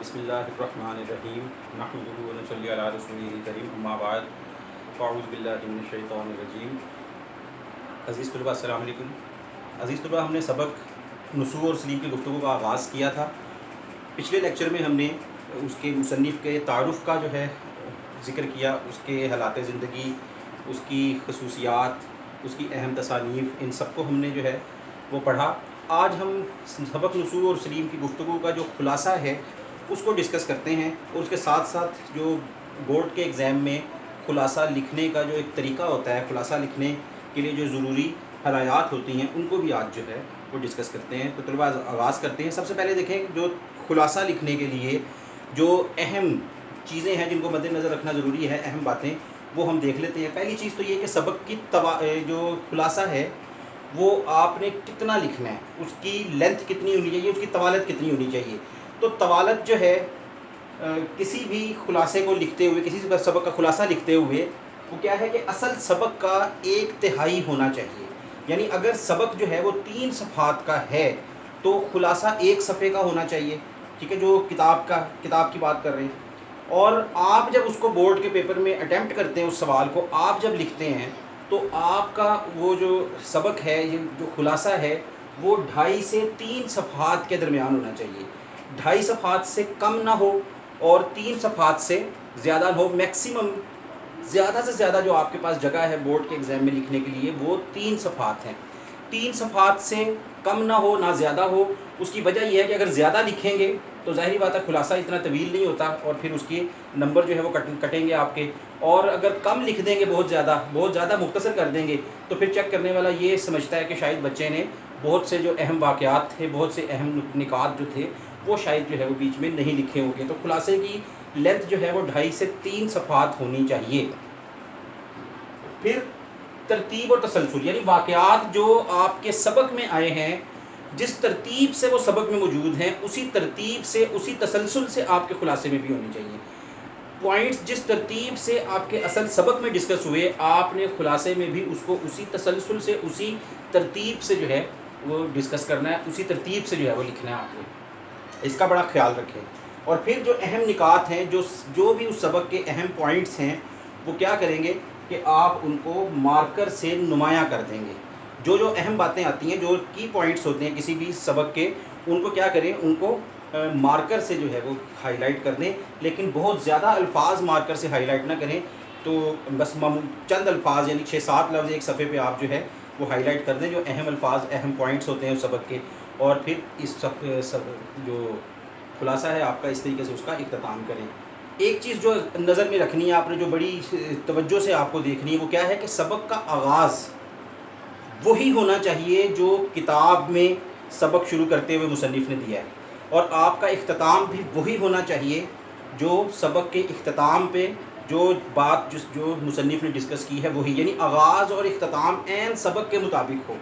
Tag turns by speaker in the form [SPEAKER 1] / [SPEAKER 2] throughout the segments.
[SPEAKER 1] بسم اللہ الرحمن الرحیم نحمدہ ونصلی علی رسولہ الکریم اما بعد فاعوذ باللہ من الشیطان الرجیم۔ عزیز طلباء السلام علیکم۔ عزیز طلباء، ہم نے سبق نصوص اور سلیم کی گفتگو کا آغاز کیا تھا۔ پچھلے لیکچر میں ہم نے اس کے مصنف کے تعارف کا جو ہے ذکر کیا، اس کے حالات زندگی، اس کی خصوصیات، اس کی اہم تصانیف، ان سب کو ہم نے جو ہے وہ پڑھا۔ آج ہم سبق نصوص اور سلیم کی گفتگو کا جو خلاصہ ہے اس کو ڈسکس کرتے ہیں، اور اس کے ساتھ ساتھ جو بورڈ کے ایگزام میں خلاصہ لکھنے کا جو ایک طریقہ ہوتا ہے، خلاصہ لکھنے کے لیے جو ضروری ہدایات ہوتی ہیں ان کو بھی آج جو ہے وہ ڈسکس کرتے ہیں۔ تو طلباء آغاز کرتے ہیں۔ سب سے پہلے دیکھیں جو خلاصہ لکھنے کے لیے جو اہم چیزیں ہیں جن کو مد نظر رکھنا ضروری ہے، اہم باتیں وہ ہم دیکھ لیتے ہیں۔ پہلی چیز تو یہ کہ سبق کی جو خلاصہ ہے وہ آپ نے کتنا لکھنا ہے، اس کی لینتھ کتنی ہونی چاہیے، اس کی طوالت کتنی ہونی چاہیے۔ تو طوالت جو ہے کسی بھی خلاصے کو لکھتے ہوئے، کسی سبق کا خلاصہ لکھتے ہوئے وہ کیا ہے کہ اصل سبق کا 1/3 ہونا چاہیے۔ یعنی اگر سبق جو ہے وہ 3 صفحات کا ہے تو خلاصہ 1 صفحے کا ہونا چاہیے، ٹھیک ہے، جو کتاب کی بات کر رہے ہیں۔ اور آپ جب اس کو بورڈ کے پیپر میں اٹیمپٹ کرتے ہیں، اس سوال کو آپ جب لکھتے ہیں تو آپ کا وہ جو سبق ہے، یہ جو خلاصہ ہے وہ 2.5 سے 3 صفحات کے درمیان ہونا چاہیے۔ 2.5 صفحات سے کم نہ ہو اور 3 صفحات سے زیادہ نہ ہو۔ میکسیمم زیادہ سے زیادہ جو آپ کے پاس جگہ ہے بورڈ کے ایگزام میں لکھنے کے لیے وہ 3 صفحات ہیں۔ 3 صفحات سے کم نہ ہو نہ زیادہ ہو۔ اس کی وجہ یہ ہے کہ اگر زیادہ لکھیں گے تو ظاہری بات ہے خلاصہ اتنا طویل نہیں ہوتا، اور پھر اس کے نمبر جو ہے وہ کٹیں گے آپ کے۔ اور اگر کم لکھ دیں گے، بہت زیادہ مختصر کر دیں گے تو پھر چیک کرنے والا یہ سمجھتا ہے کہ شاید بچے نے بہت سے جو اہم واقعات تھے، بہت سے اہم نکات جو تھے وہ شاید جو ہے وہ بیچ میں نہیں لکھے ہوں گے۔ تو خلاصے کی لینتھ جو ہے وہ 2.5 سے 3 صفحات ہونی چاہیے۔ پھر ترتیب اور تسلسل، یعنی واقعات جو آپ کے سبق میں آئے ہیں، جس ترتیب سے وہ سبق میں موجود ہیں اسی ترتیب سے، اسی تسلسل سے آپ کے خلاصے میں بھی ہونی چاہیے۔ پوائنٹس جس ترتیب سے آپ کے اصل سبق میں ڈسکس ہوئے، آپ نے خلاصے میں بھی اس کو اسی تسلسل سے، اسی ترتیب سے جو ہے وہ ڈسکس کرنا ہے، اسی ترتیب سے جو ہے وہ لکھنا ہے آپ کو۔ اس کا بڑا خیال رکھیں۔ اور پھر جو اہم نکات ہیں، جو بھی اس سبق کے اہم پوائنٹس ہیں، وہ کیا کریں گے کہ آپ ان کو مارکر سے نمایاں کر دیں گے۔ جو اہم باتیں آتی ہیں، جو کی پوائنٹس ہوتے ہیں کسی بھی سبق کے، ان کو کیا کریں، ان کو مارکر سے جو ہے وہ ہائی لائٹ کر دیں۔ لیکن بہت زیادہ الفاظ مارکر سے ہائی لائٹ نہ کریں، تو بس چند الفاظ یعنی 6-7 لفظ ایک صفحے پہ آپ جو ہے وہ ہائی لائٹ کر دیں، جو اہم الفاظ، اہم پوائنٹس ہوتے ہیں اس سبق کے۔ اور پھر اس جو خلاصہ ہے آپ کا، اس طریقے سے اس کا اختتام کریں۔ ایک چیز جو نظر میں رکھنی ہے آپ نے، جو بڑی توجہ سے آپ کو دیکھنی ہے، وہ کیا ہے کہ سبق کا آغاز وہی ہونا چاہیے جو کتاب میں سبق شروع کرتے ہوئے مصنف نے دیا ہے، اور آپ کا اختتام بھی وہی ہونا چاہیے جو سبق کے اختتام پہ جو بات جو مصنف نے ڈسکس کی ہے وہی، یعنی آغاز اور اختتام عین سبق کے مطابق ہو۔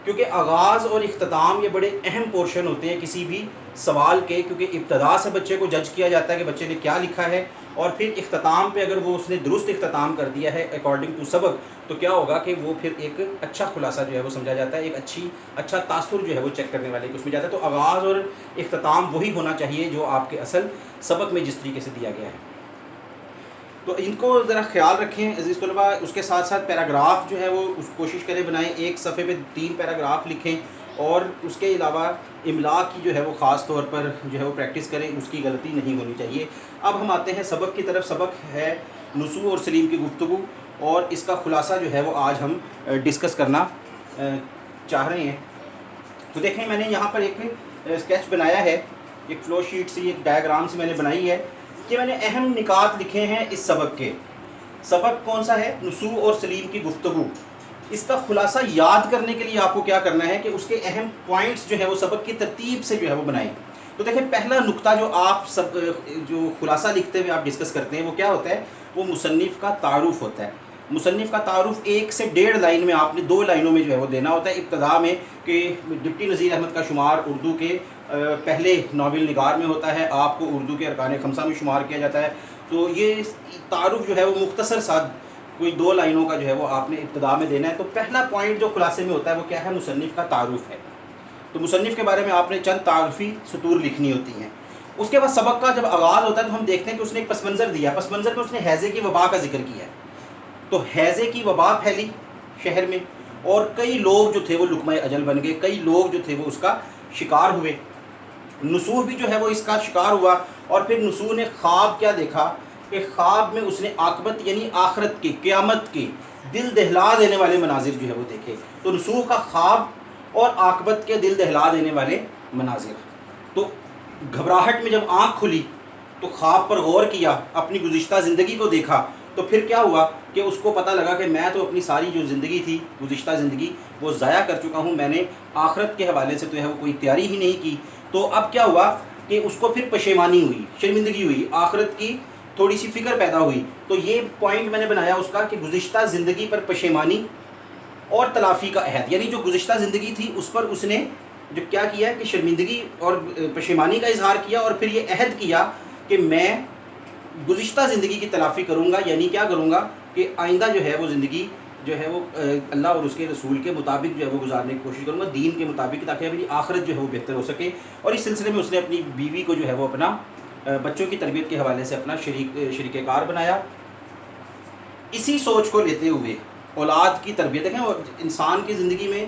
[SPEAKER 1] کیونکہ آغاز اور اختتام یہ بڑے اہم پورشن ہوتے ہیں کسی بھی سوال کے، کیونکہ ابتدا سے بچے کو جج کیا جاتا ہے کہ بچے نے کیا لکھا ہے، اور پھر اختتام پہ اگر وہ اس نے درست اختتام کر دیا ہے اکارڈنگ ٹو سبق، تو کیا ہوگا کہ وہ پھر ایک اچھا خلاصہ جو ہے وہ سمجھا جاتا ہے، ایک اچھا تاثر جو ہے وہ چیک کرنے والے کو اس میں جاتا ہے۔ تو آغاز اور اختتام وہی ہونا چاہیے جو آپ کے اصل سبق میں جس طریقے سے دیا گیا ہے۔ تو ان کو ذرا خیال رکھیں عزیز طلباء۔ اس کے ساتھ ساتھ پیراگراف جو ہے وہ اس کوشش کریں بنائیں، ایک صفحے پہ 3 پیراگراف لکھیں، اور اس کے علاوہ املا کی جو ہے وہ خاص طور پر جو ہے وہ پریکٹس کریں، اس کی غلطی نہیں ہونی چاہیے۔ اب ہم آتے ہیں سبق کی طرف۔ سبق ہے نصوص اور سلیم کی گفتگو، اور اس کا خلاصہ جو ہے وہ آج ہم ڈسکس کرنا چاہ رہے ہیں۔ تو دیکھیں میں نے یہاں پر ایک اسکیچ بنایا ہے، ایک فلو شیٹ سے، ایک ڈائیگرام سے میں نے بنائی ہے کہ میں نے اہم نکات لکھے ہیں اس سبق کے۔ سبق کون سا ہے؟ نصوص اور سلیم کی گفتگو۔ اس کا خلاصہ یاد کرنے کے لیے آپ کو کیا کرنا ہے کہ اس کے اہم پوائنٹس جو ہے وہ سبق کی ترتیب سے جو ہے وہ بنائیں۔ تو دیکھیں پہلا نقطہ جو آپ جو خلاصہ لکھتے ہوئے آپ ڈسکس کرتے ہیں وہ کیا ہوتا ہے؟ وہ مصنف کا تعارف ہوتا ہے۔ مصنف کا تعارف 1 سے 1.5 لائن میں آپ نے 2 لائنوں میں جو ہے وہ دینا ہوتا ہے۔ ابتدا میں کہ ڈپٹی نذیر احمد کا شمار اردو کے پہلے ناول نگار میں ہوتا ہے، آپ کو اردو کے ارکان خمسہ میں شمار کیا جاتا ہے۔ تو یہ تعارف جو ہے وہ مختصر سا کوئی 2 لائنوں کا جو ہے وہ آپ نے ابتدا میں دینا ہے۔ تو پہلا پوائنٹ جو خلاصے میں ہوتا ہے وہ کیا ہے؟ مصنف کا تعارف ہے۔ تو مصنف کے بارے میں آپ نے چند تعارفی سطور لکھنی ہوتی ہیں۔ اس کے بعد سبق کا جب آغاز ہوتا ہے تو ہم دیکھتے ہیں کہ اس نے ایک پس منظر دیا. پس منظر میں اس نے ہیضے کی وبا کا ذکر کیا ہے. تو ہیضے کی وبا پھیلی شہر میں اور کئی لوگ جو تھے وہ لقمہ اجل بن گئے, کئی لوگ جو تھے وہ اس کا شکار ہوئے. نصوح بھی جو ہے وہ اس کا شکار ہوا. اور پھر نصوح نے خواب کیا دیکھا کہ خواب میں اس نے عاقبت یعنی آخرت کے, قیامت کے دل دہلا دینے والے مناظر جو ہے وہ دیکھے. تو نصوح کا خواب اور عاقبت کے دل دہلا دینے والے مناظر. تو گھبراہٹ میں جب آنکھ کھلی تو خواب پر غور کیا, اپنی گزشتہ زندگی کو دیکھا. تو پھر کیا ہوا کہ اس کو پتہ لگا کہ میں تو اپنی ساری جو زندگی تھی, گزشتہ زندگی, وہ ضائع کر چکا ہوں. میں نے آخرت کے حوالے سے تو ہے وہ کوئی تیاری ہی نہیں کی. تو اب کیا ہوا کہ اس کو پھر پشیمانی ہوئی, شرمندگی ہوئی, آخرت کی تھوڑی سی فکر پیدا ہوئی. تو یہ پوائنٹ میں نے بنایا اس کا کہ گزشتہ زندگی پر پشیمانی اور تلافی کا عہد. یعنی جو گزشتہ زندگی تھی اس پر اس نے جو کیا کیا کہ شرمندگی اور پشیمانی کا اظہار کیا, اور پھر یہ عہد کیا کہ میں گزشتہ زندگی کی تلافی کروں گا. یعنی کیا کروں گا کہ آئندہ جو ہے وہ زندگی جو ہے وہ اللہ اور اس کے رسول کے مطابق جو ہے وہ گزارنے کی کوشش کروں گا, دین کے مطابق, تاکہ میری آخرت جو ہے وہ بہتر ہو سکے. اور اس سلسلے میں اس نے اپنی بیوی کو جو ہے وہ اپنا بچوں کی تربیت کے حوالے سے اپنا شریک کار بنایا. اسی سوچ کو لیتے ہوئے اولاد کی تربیت, دیکھیں انسان کی زندگی میں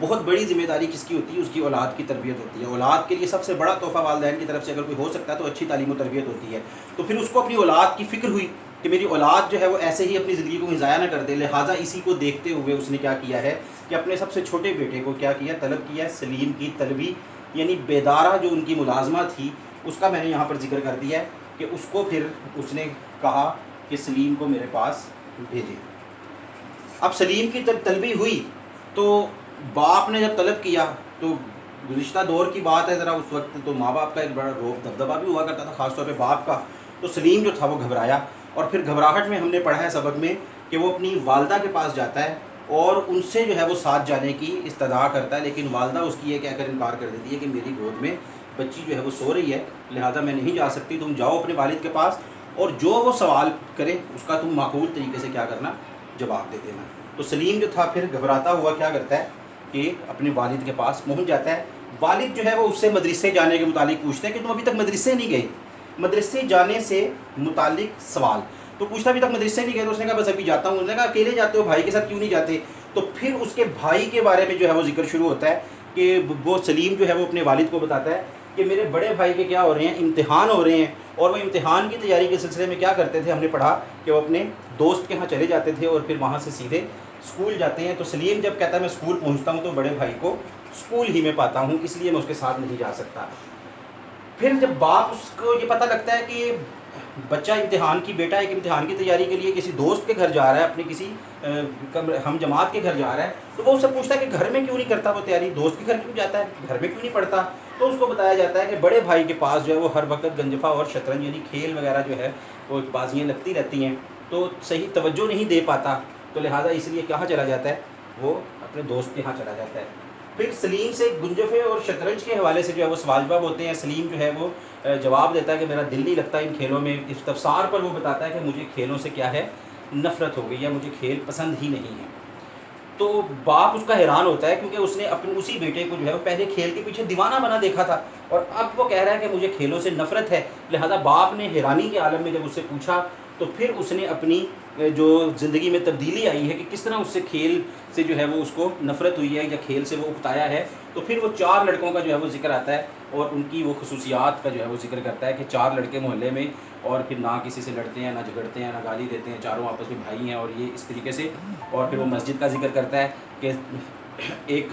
[SPEAKER 1] بہت بڑی ذمہ داری کس کی ہوتی ہے, اس کی اولاد کی تربیت ہوتی ہے. اولاد کے لیے سب سے بڑا تحفہ والدین کی طرف سے اگر کوئی ہو سکتا ہے تو اچھی تعلیم و تربیت ہوتی ہے. تو پھر اس کو اپنی اولاد کی فکر ہوئی کہ میری اولاد جو ہے وہ ایسے ہی اپنی زندگی کو ضائع نہ کر دے. لہٰذا اسی کو دیکھتے ہوئے اس نے کیا کیا ہے کہ اپنے سب سے چھوٹے بیٹے کو کیا کیا, طلب کیا. سلیم کی طلبی یعنی بیدارہ جو ان کی ملازمہ تھی اس کا میں نے یہاں پر ذکر کر دیا ہے کہ اس کو پھر اس نے کہا کہ سلیم کو میرے پاس بھیجے. اب سلیم کی جب طلبی ہوئی تو باپ نے جب طلب کیا تو گزشتہ دور کی بات ہے ذرا, اس وقت تو ماں باپ کا ایک بڑا روب دبدبہ بھی ہوا کرتا تھا, خاص طور پہ باپ کا. تو سلیم جو تھا وہ گھبرایا, اور پھر گھبراہٹ میں ہم نے پڑھا ہے سبق میں کہ وہ اپنی والدہ کے پاس جاتا ہے اور ان سے جو ہے وہ ساتھ جانے کی استدعا کرتا ہے. لیکن والدہ اس کی یہ کہہ کر انکار کر دیتی ہے کہ میری گود میں بچی جو ہے وہ سو رہی ہے, لہٰذا میں نہیں جا سکتی. تم جاؤ اپنے والد کے پاس اور جو وہ سوال کرے اس کا تم معقول طریقے سے کیا کرنا, جواب دے دینا. تو سلیم جو تھا پھر گھبراتا ہوا کیا کرتا ہے کہ اپنے والد کے پاس پہنچ جاتا ہے. والد جو ہے وہ اس سے مدرسے جانے کے متعلق پوچھتے ہیں کہ تم ابھی تک مدرسے نہیں گئے, مدرسے جانے سے متعلق سوال. تو پوچھتا ابھی تک مدرسے نہیں گئے, تو اس نے کہا بس ابھی جاتا ہوں. انہوں نے کہا اکیلے جاتے ہو, بھائی کے ساتھ کیوں نہیں جاتے؟ تو پھر اس کے بھائی کے بارے میں جو ہے وہ ذکر شروع ہوتا ہے کہ وہ سلیم جو ہے وہ اپنے والد کو بتاتا ہے کہ میرے بڑے بھائی کے کیا ہو رہے ہیں, امتحان ہو رہے ہیں. اور وہ امتحان کی تیاری کے سلسلے میں کیا کرتے تھے, ہم نے پڑھا کہ وہ اپنے دوست کے ہاں چلے جاتے تھے اور پھر وہاں سے سیدھے اسکول جاتے ہیں. تو سلیم جب کہتا ہے میں اسکول پہنچتا ہوں تو بڑے بھائی کو اسکول ہی میں پاتا ہوں, اس لیے میں اس کے ساتھ نہیں جا سکتا. پھر جب باپ اس کو یہ پتہ لگتا ہے کہ بچہ امتحان کی, بیٹا ایک امتحان کی تیاری کے لیے کسی دوست کے گھر جا رہا ہے, اپنے کسی ہم جماعت کے گھر جا رہا ہے, تو وہ اس سے پوچھتا ہے کہ گھر میں کیوں نہیں کرتا وہ تیاری, دوست کے گھر کیوں جاتا ہے, گھر میں کیوں نہیں پڑھتا؟ تو اس کو بتایا جاتا ہے کہ بڑے بھائی کے پاس جو ہے وہ ہر وقت گنجفہ اور شطرنج یعنی کھیل وغیرہ جو ہے وہ بازیاں لگتی رہتی ہیں, تو صحیح توجہ نہیں دے پاتا. تو لہٰذا اس لیے کہاں چلا جاتا ہے, وہ اپنے دوست کے ہاں چلا جاتا ہے. پھر سلیم سے گنجفے اور شطرنج کے حوالے سے جو ہے وہ سوال جواب ہوتے ہیں. سلیم جو ہے وہ جواب دیتا ہے کہ میرا دل نہیں لگتا ان کھیلوں میں. استفسار پر وہ بتاتا ہے کہ مجھے کھیلوں سے کیا ہے, نفرت ہو گئی ہے, مجھے کھیل پسند ہی نہیں ہے. تو باپ اس کا حیران ہوتا ہے کیونکہ اس نے اپنے اسی بیٹے کو جو ہے وہ پہلے کھیل کے پیچھے دیوانہ بنا دیکھا تھا, اور اب وہ کہہ رہا ہے کہ مجھے کھیلوں سے نفرت ہے. لہذا باپ نے حیرانی کے عالم میں جب اس سے پوچھا تو پھر اس نے اپنی جو زندگی میں تبدیلی آئی ہے کہ کس طرح اس سے کھیل سے جو ہے وہ اس کو نفرت ہوئی ہے یا کھیل سے وہ اکتایا ہے. تو پھر وہ 4 لڑکوں کا جو ہے وہ ذکر آتا ہے اور ان کی وہ خصوصیات کا جو ہے وہ ذکر کرتا ہے کہ 4 لڑکے محلے میں, اور پھر نہ کسی سے لڑتے ہیں, نہ جھگڑتے ہیں, نہ گالی دیتے ہیں, چاروں آپس میں بھائی ہیں, اور یہ اس طریقے سے. اور پھر وہ مسجد کا ذکر کرتا ہے کہ ایک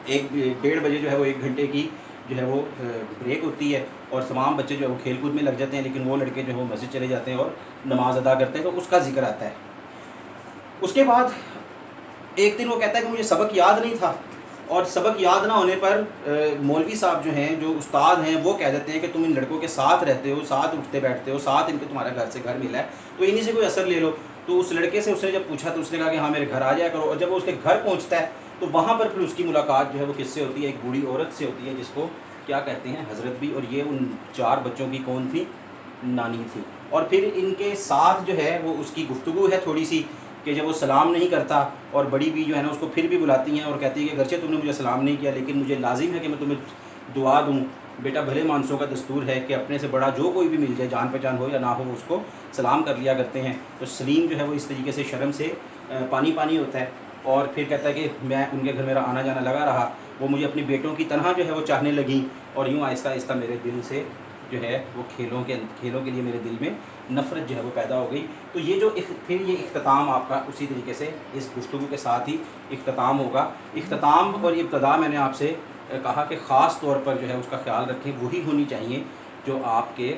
[SPEAKER 1] 1:30 بجے جو ہے وہ 1 گھنٹے کی جو ہے وہ بریک ہوتی ہے اور تمام بچے جو ہے وہ کھیل کود میں لگ جاتے ہیں, لیکن وہ لڑکے جو ہے وہ مسجد چلے جاتے ہیں اور نماز ادا کرتے ہیں. تو اس کا ذکر آتا ہے. اس کے بعد ایک دن وہ کہتا ہے کہ مجھے سبق یاد نہیں تھا, اور سبق یاد نہ ہونے پر مولوی صاحب جو ہیں, جو استاد ہیں, وہ کہہ دیتے ہیں کہ تم ان لڑکوں کے ساتھ رہتے ہو, ساتھ اٹھتے بیٹھتے ہو, ساتھ ان کو تمہارا گھر سے گھر ملا ہے, تو انہی سے کوئی اثر لے لو. تو اس لڑکے سے اس نے جب پوچھا تو اس نے کہا کہ ہاں میرے گھر آ جایا کرو. اور جب وہ اس کے گھر پہنچتا ہے تو وہاں پر پھر اس کی ملاقات جو ہے وہ کس سے ہوتی ہے, ایک بوڑھی عورت سے ہوتی ہے جس کو کیا کہتے ہیں, حضرت بھی. اور یہ ان 4 بچوں کی کون تھی, نانی تھی. اور پھر ان کے ساتھ جو ہے وہ اس کی گفتگو ہے تھوڑی سی کہ جب وہ سلام نہیں کرتا, اور بڑی بھی جو ہے نا اس کو پھر بھی بلاتی ہیں اور کہتی ہے کہ اگرچہ تم نے مجھے سلام نہیں کیا لیکن مجھے لازم ہے کہ میں تمہیں دعا دوں. بیٹا بھلے مانسوں کا دستور ہے کہ اپنے سے بڑا جو کوئی بھی مل جائے، جان پہچان ہو یا نہ ہو، اس کو سلام کر لیا کرتے ہیں۔ تو سلیم جو ہے وہ اس طریقے سے شرم سے پانی پانی ہوتا ہے، اور پھر کہتا ہے کہ میں ان کے گھر میرا آنا جانا لگا رہا، وہ مجھے اپنی بیٹوں کی طرح جو ہے وہ چاہنے لگیں، اور یوں آہستہ آہستہ میرے دل سے جو ہے وہ کھیلوں کے لیے میرے دل میں نفرت جو ہے وہ پیدا ہو گئی۔ تو یہ جو پھر یہ اختتام آپ کا اسی طریقے سے اس گفتگو کے ساتھ ہی اختتام ہوگا۔ اختتام اور ابتدا میں نے آپ سے کہا کہ خاص طور پر جو ہے اس کا خیال رکھیں، وہی ہونی چاہیے جو آپ کے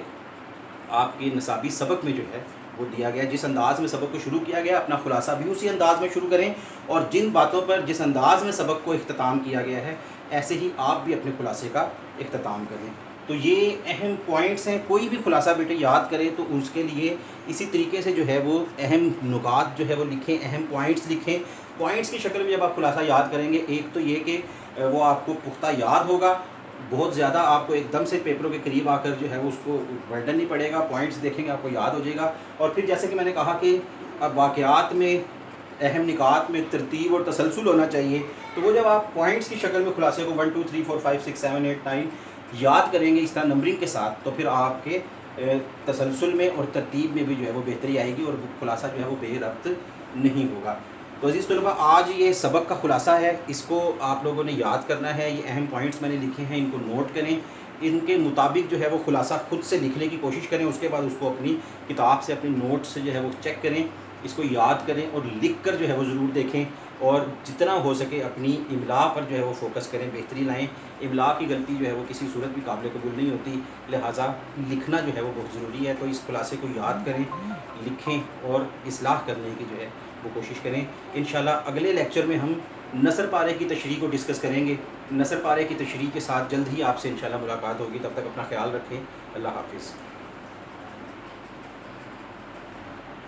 [SPEAKER 1] نصابی سبق میں جو ہے وہ دیا گیا۔ جس انداز میں سبق کو شروع کیا گیا، اپنا خلاصہ بھی اسی انداز میں شروع کریں، اور جن باتوں پر جس انداز میں سبق کو اختتام کیا گیا ہے، ایسے ہی آپ بھی اپنے خلاصے کا اختتام کریں۔ تو یہ اہم پوائنٹس ہیں۔ کوئی بھی خلاصہ بیٹے یاد کریں تو اس کے لیے اسی طریقے سے جو ہے وہ اہم نکات جو ہے وہ لکھیں، اہم پوائنٹس لکھیں۔ پوائنٹس کی شکل میں جب آپ خلاصہ یاد کریں گے، ایک تو یہ کہ وہ آپ کو پختہ یاد ہوگا، بہت زیادہ آپ کو ایک دم سے پیپروں کے قریب آ کر جو ہے وہ اس کو برڈن نہیں پڑے گا، پوائنٹس دیکھیں گے آپ کو یاد ہو جائے گا۔ اور پھر جیسے کہ میں نے کہا کہ اب واقعات میں، اہم نکات میں ترتیب اور تسلسل ہونا چاہیے، تو وہ جب آپ پوائنٹس کی شکل میں خلاصے کو 1 2 3 4 5 6 7 8 9 یاد کریں گے اس طرح نمبرنگ کے ساتھ، تو پھر آپ کے تسلسل میں اور ترتیب میں بھی جو ہے وہ بہتری آئے گی، اور خلاصہ جو ہے وہ بے ربط نہیں ہوگا۔ تو عزیز طلباء، آج یہ سبق کا خلاصہ ہے، اس کو آپ لوگوں نے یاد کرنا ہے۔ یہ اہم پوائنٹس میں نے لکھے ہیں، ان کو نوٹ کریں، ان کے مطابق جو ہے وہ خلاصہ خود سے لکھنے کی کوشش کریں، اس کے بعد اس کو اپنی کتاب سے، اپنی نوٹ سے جو ہے وہ چیک کریں، اس کو یاد کریں اور لکھ کر جو ہے وہ ضرور دیکھیں، اور جتنا ہو سکے اپنی املا پر جو ہے وہ فوکس کریں، بہتری لائیں۔ املا کی غلطی جو ہے وہ کسی صورت بھی قابل قبول نہیں ہوتی، لہٰذا لکھنا جو ہے وہ بہت ضروری ہے۔ تو اس خلاصے کو یاد کریں، لکھیں اور اصلاح کرنے کی جو ہے وہ کوشش کریں۔ انشاءاللہ اگلے لیکچر میں ہم نثر پارے کی تشریح کو ڈسکس کریں گے۔ نثر پارے کی تشریح کے ساتھ جلد ہی آپ سے انشاءاللہ ملاقات ہوگی، تب تک اپنا خیال رکھیں۔ اللہ حافظ۔